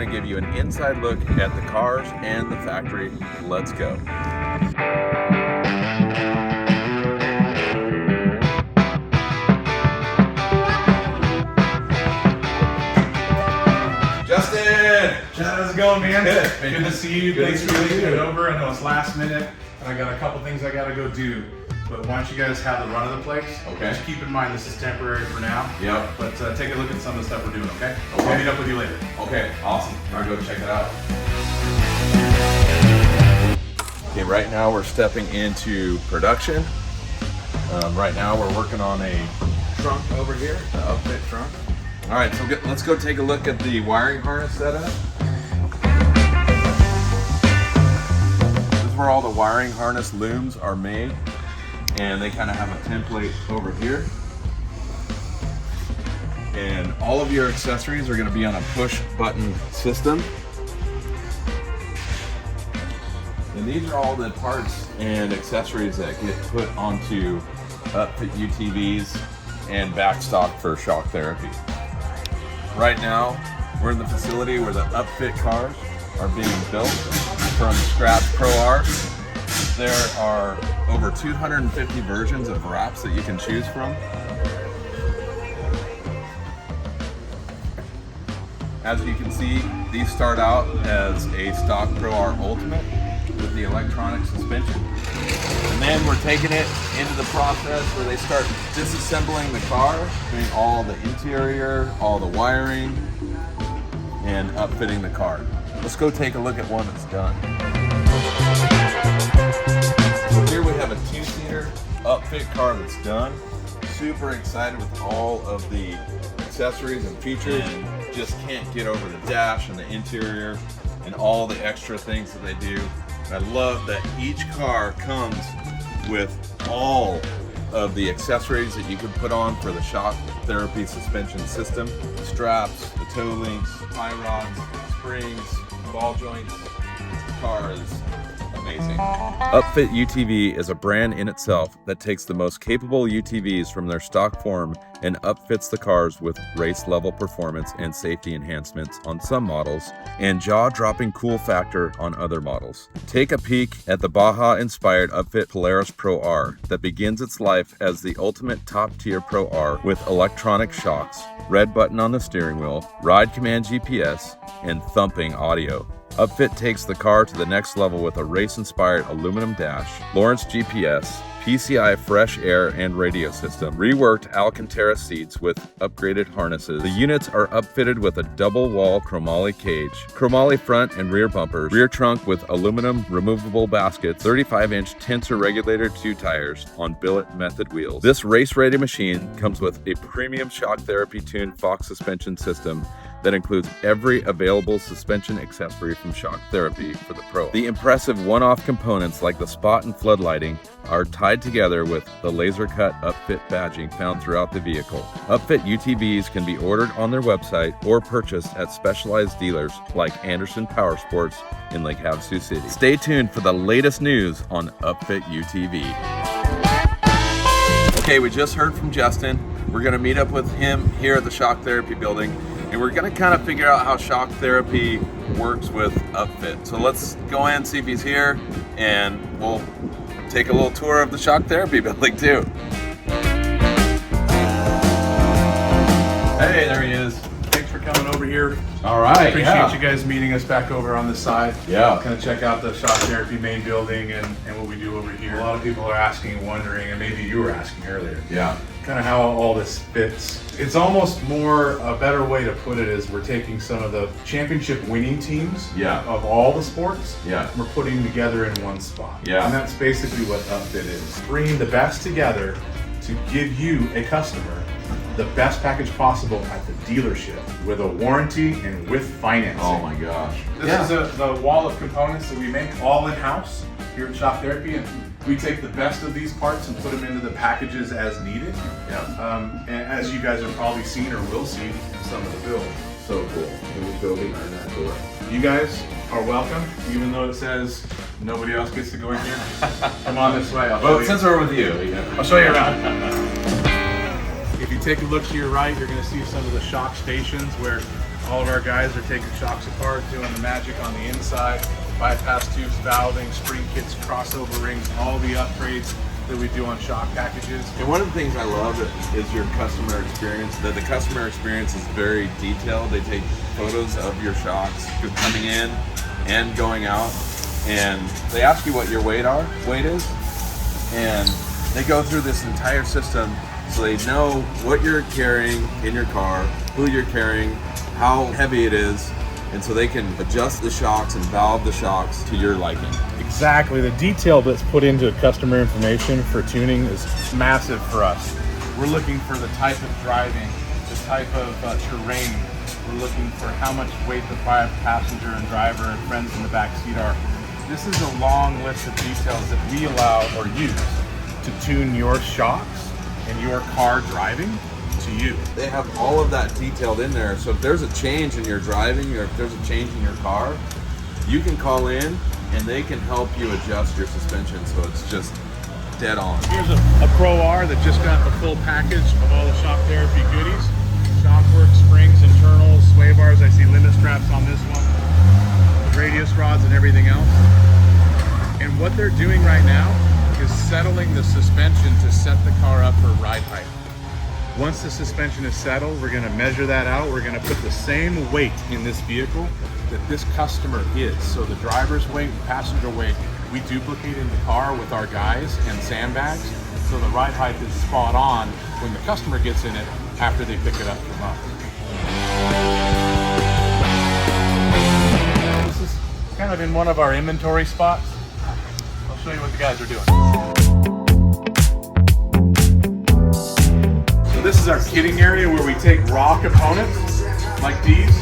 to give you an inside look at the cars and the factory. Let's go. Justin! How's it going, man? Good to see you. Thanks for making it over. I know it's last minute, and I got a couple things I got to go do. But why don't you guys have the run of the place? Okay. Just keep in mind this is temporary for now. Yep. But take a look at some of the stuff we're doing, okay? Okay. I'll meet up with you later. Okay, awesome. I'll go check it out. Okay, right now we're stepping into production. Right now we're working on a trunk over here, the upfit trunk. All right, so let's go take a look at the wiring harness setup. This is where all the wiring harness looms are made, and they kind of have a template over here. And all of your accessories are going to be on a push button system. And these are all the parts and accessories that get put onto UPFIT UTVs and backstock for shock therapy. Right now, we're in the facility where the UPFIT cars are being built from scratch Pro R. There are over 250 versions of wraps that you can choose from. As you can see, these start out as a stock Pro R Ultimate with the electronic suspension. And then we're taking it into the process where they start disassembling the car, doing all the interior, all the wiring, and upfitting the car. Let's go take a look at one that's done. So here we have a two-seater upfit car that's done. Super excited with all of the accessories and features. And just can't get over the dash and the interior and all the extra things that they do. I love that each car comes with all of the accessories that you can put on for the shock therapy suspension system. The straps, the toe links, tie rods, springs, ball joints. This car is amazing. UPFIT UTV is a brand in itself that takes the most capable UTVs from their stock form and upfits the cars with race-level performance and safety enhancements on some models and jaw-dropping cool factor on other models. Take a peek at the Baja-inspired UPFIT Polaris Pro R that begins its life as the ultimate top-tier Pro R with electronic shocks, red button on the steering wheel, ride command GPS, and thumping audio. UPFIT takes the car to the next level with a race-inspired aluminum dash, Lawrence GPS, PCI fresh air and radio system, reworked Alcantara seats with upgraded harnesses. The units are upfitted with a double-wall chromoly cage, chromoly front and rear bumpers, rear trunk with aluminum removable baskets, 35-inch tensor regulator 2 tires on billet method wheels. This race-ready machine comes with a premium shock therapy tuned Fox suspension system that includes every available suspension accessory from shock therapy for the Pro. The impressive one-off components like the spot and flood lighting are tied together with the laser-cut UPFIT badging found throughout the vehicle. UPFIT UTVs can be ordered on their website or purchased at specialized dealers like Anderson Power Sports in Lake Havasu City. Stay tuned for the latest news on UPFIT UTV. Okay, we just heard from Justin. We're going to meet up with him here at the shock therapy building, and we're going to kind of figure out how shock therapy works with UPFIT. So let's go in and see if he's here, and we'll take a little tour of the shock therapy building too. Hey, there he is. Thanks for coming over here. All right. Appreciate you guys meeting us back over on this side. Yeah. Kind of check out the shock therapy main building and what we do over here. A lot of people are asking, wondering, and maybe you were asking earlier. Yeah. Kind of how all this fits. It's almost more, a better way to put it is we're taking some of the championship winning teams of all the sports. Yeah. We're putting together in one spot. Yeah. And that's basically what UPFIT is. Bringing the best together to give you, a customer, the best package possible at the dealership with a warranty and with financing. Oh my gosh. This is the wall of components that we make all in-house here at Shock Therapy, and we take the best of these parts and put them into the packages as needed. Yeah. And as you guys have probably seen or will see in some of the builds. So cool. Can we go behind that door? You guys are welcome, even though it says nobody else gets to go in here. Come on this way. Well, since we're with you, I'll show you around. If you take a look to your right, you're going to see some of the shock stations where All of our guys are taking shocks apart, doing the magic on the inside, bypass tubes, valving, spring kits, crossover rings, all the upgrades that we do on shock packages. And one of the things I love is your customer experience. That the customer experience is very detailed. They take photos of your shocks coming in and going out, and they ask you what your weight is, and they go through this entire system so they know what you're carrying in your car, who you're carrying, how heavy it is, and so they can adjust the shocks and valve the shocks to your liking. Exactly. The detail that's put into customer information for tuning is massive for us. We're looking for the type of driving, the type of terrain. We're looking for how much weight the passenger and driver and friends in the back seat are. This is a long list of details that we allow or use to tune your shocks and your car driving to you. They have all of that detailed in there. So if there's a change in your driving or if there's a change in your car, you can call in and they can help you adjust your suspension so it's just dead on. Here's a Pro R that just got the full package of all the shock therapy goodies. Shockwork, springs, internals, sway bars. I see limit straps on this one. Radius rods and everything else. And what they're doing right now is settling the suspension to set the car up for ride height. Once the suspension is settled, we're gonna measure that out. We're gonna put the same weight in this vehicle that this customer is. So the driver's weight and passenger weight, we duplicate in the car with our guys and sandbags. So the ride height is spot on when the customer gets in it after they pick it up from us. This is kind of in one of our inventory spots. I'll show you what the guys are doing. So this is our kitting area where we take raw components like these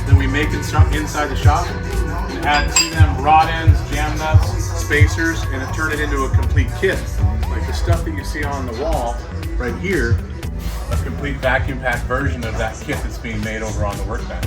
that we make inside the shop and add to them rod ends, jam nuts, spacers, and turn it into a complete kit. Like the stuff that you see on the wall right here, a complete vacuum packed version of that kit that's being made over on the workbench.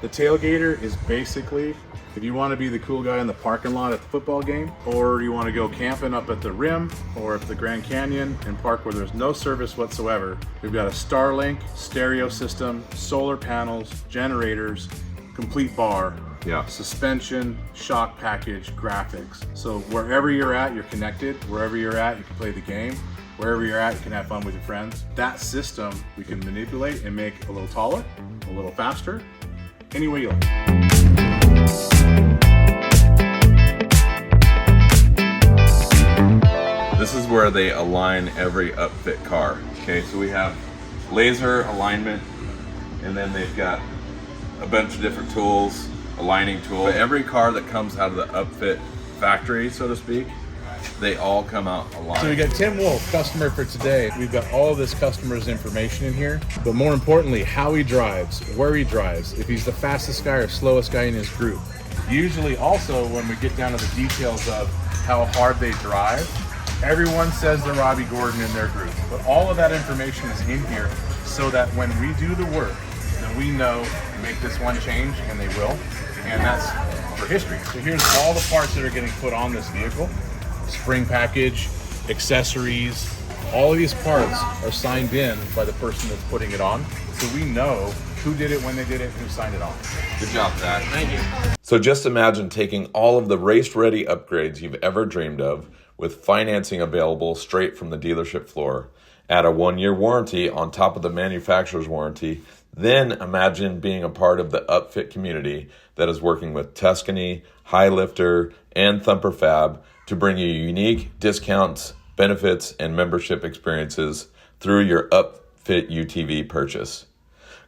The tailgater is basically, if you want to be the cool guy in the parking lot at the football game, or you want to go camping up at the rim or at the Grand Canyon and park where there's no service whatsoever, we've got a Starlink stereo system, solar panels, generators, complete bar, suspension, shock package, graphics. So wherever you're at, you're connected. Wherever you're at, you can play the game. Wherever you're at, you can have fun with your friends. That system we can manipulate and make a little taller, a little faster, any way you like. This is where they align every upfit car. Okay, so we have laser alignment, and then they've got a bunch of different tools, aligning tools. But every car that comes out of the upfit factory, so to speak, they all come out aligned. So we got Tim Wolf, customer for today. We've got all of this customer's information in here, but more importantly, how he drives, where he drives, if he's the fastest guy or slowest guy in his group. Usually also when we get down to the details of how hard they drive, everyone says they're Robbie Gordon in their group, but all of that information is in here so that when we do the work, then we know make this one change, and they will, and that's for history. So here's all the parts that are getting put on this vehicle. Spring package, accessories, all of these parts are signed in by the person that's putting it on. So we know who did it, when they did it, who signed it on. Good job, Zach. Thank you. So just imagine taking all of the race-ready upgrades you've ever dreamed of with financing available straight from the dealership floor. Add a 1-year warranty on top of the manufacturer's warranty. Then imagine being a part of the upfit community that is working with Tuscany, High Lifter, and Thumper Fab to bring you unique discounts, benefits, and membership experiences through your UPFIT UTV purchase.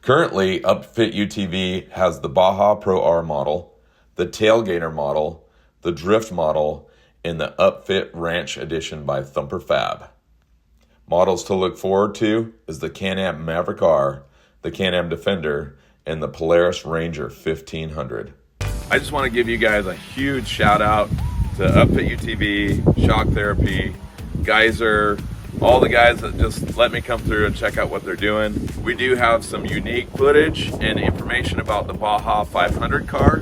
Currently, UPFIT UTV has the Baja Pro R model, the Tailgater model, the Drift model, and the UPFIT Ranch Edition by Thumper Fab. Models to look forward to is the Canam Maverick R, the Can-Am Defender, and the Polaris Ranger 1500. I just want to give you guys a huge shout out to UPFIT UTV, Shock Therapy, Gieser, all the guys that just let me come through and check out what they're doing. We do have some unique footage and information about the Baja 500 car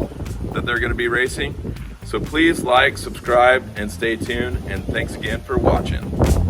that they're going to be racing. So please like, subscribe, and stay tuned. And thanks again for watching.